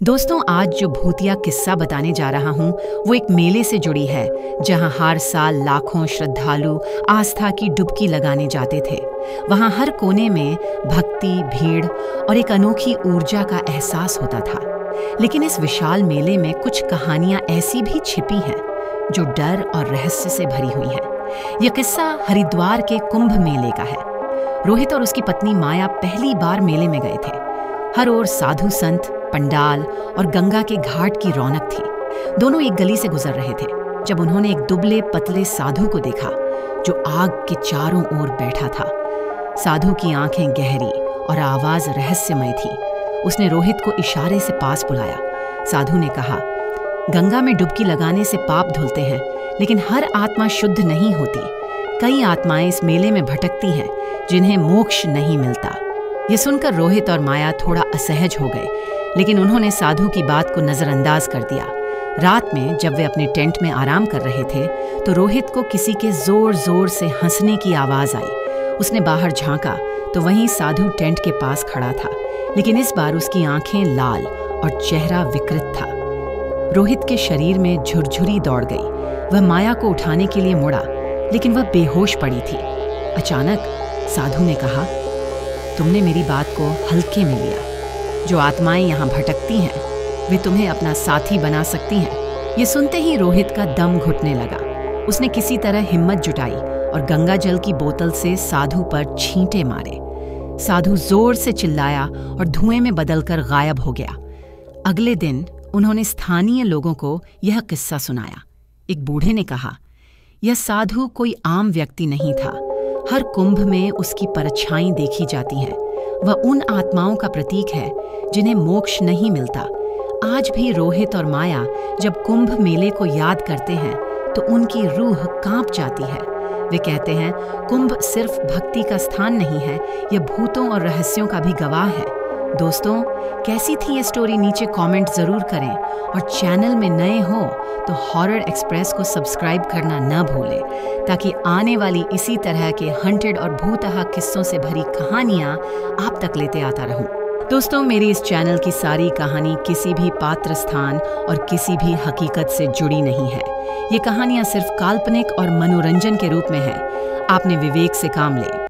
दोस्तों, आज जो भूतिया किस्सा बताने जा रहा हूँ वो एक मेले से जुड़ी है जहाँ हर साल लाखों श्रद्धालु आस्था की डुबकी लगाने जाते थे। वहाँ हर कोने में भक्ति, भीड़ और एक अनोखी ऊर्जा का एहसास होता था। लेकिन इस विशाल मेले में कुछ कहानियाँ ऐसी भी छिपी हैं जो डर और रहस्य से भरी हुई हैं। यह किस्सा हरिद्वार के कुंभ मेले का है। रोहित और उसकी पत्नी माया पहली बार मेले में गए थे। हर ओर साधु संत, पंडाल और गंगा के घाट की रौनक थी। दोनों एक गली से गुजर रहे थे जब उन्होंने एक दुबले पतले साधु को देखा जो आग के चारों ओर बैठा था। साधु की आंखें गहरी और आवाज रहस्यमय थी। उसने रोहित को इशारे से पास बुलाया। साधु ने कहा, गंगा में डुबकी लगाने से पाप धुलते हैं, लेकिन हर आत्मा शुद्ध नहीं होती। कई आत्माएं इस मेले में भटकती हैं जिन्हें मोक्ष नहीं मिलता। ये सुनकर रोहित और माया थोड़ा असहज हो गए, लेकिन उन्होंने साधु की बात को नजरअंदाज कर दिया। रात में जब वे अपने टेंट में आराम कर रहे थे तो रोहित को किसी के जोर जोर से हंसने की आवाज आई। उसने बाहर झांका तो वहीं साधु टेंट के पास खड़ा था, लेकिन इस बार उसकी आंखें लाल और चेहरा विकृत था। रोहित के शरीर में झुरझुरी दौड़ गई। वह माया को उठाने के लिए मुड़ा, लेकिन वह बेहोश पड़ी थी। अचानक साधु ने कहा, तुमने मेरी बात को हल्के में लिया। जो आत्माएं यहाँ भटकती हैं वे तुम्हें अपना साथी बना सकती हैं। ये सुनते ही रोहित का दम घुटने लगा। उसने किसी तरह हिम्मत जुटाई और गंगा जल की बोतल से साधु पर छींटे मारे। साधु जोर से चिल्लाया और धुएं में बदलकर गायब हो गया। अगले दिन उन्होंने स्थानीय लोगों को यह किस्सा सुनाया। एक बूढ़े ने कहा, यह साधु कोई आम व्यक्ति नहीं था। हर कुंभ में उसकी परछाई देखी जाती है। वह उन आत्माओं का प्रतीक है जिन्हें मोक्ष नहीं मिलता। आज भी रोहित और माया जब कुंभ मेले को याद करते हैं तो उनकी रूह कांप जाती है। वे कहते हैं, कुंभ सिर्फ भक्ति का स्थान नहीं है, यह भूतों और रहस्यों का भी गवाह है। दोस्तों, कैसी थी ये स्टोरी नीचे कमेंट जरूर करें और चैनल में नए हो तो हॉरर एक्सप्रेस को सब्सक्राइब करना न भूलें, ताकि आने वाली इसी तरह के हंटेड और भूतहा किस्सों से भरी कहानियां आप तक लेते आता रहूं। दोस्तों, मेरी इस चैनल की सारी कहानी किसी भी पात्र स्थान और किसी भी हकीकत से जुड़ी नहीं है। ये कहानियां सिर्फ काल्पनिक और मनोरंजन के रूप में है। आपने विवेक से काम ले।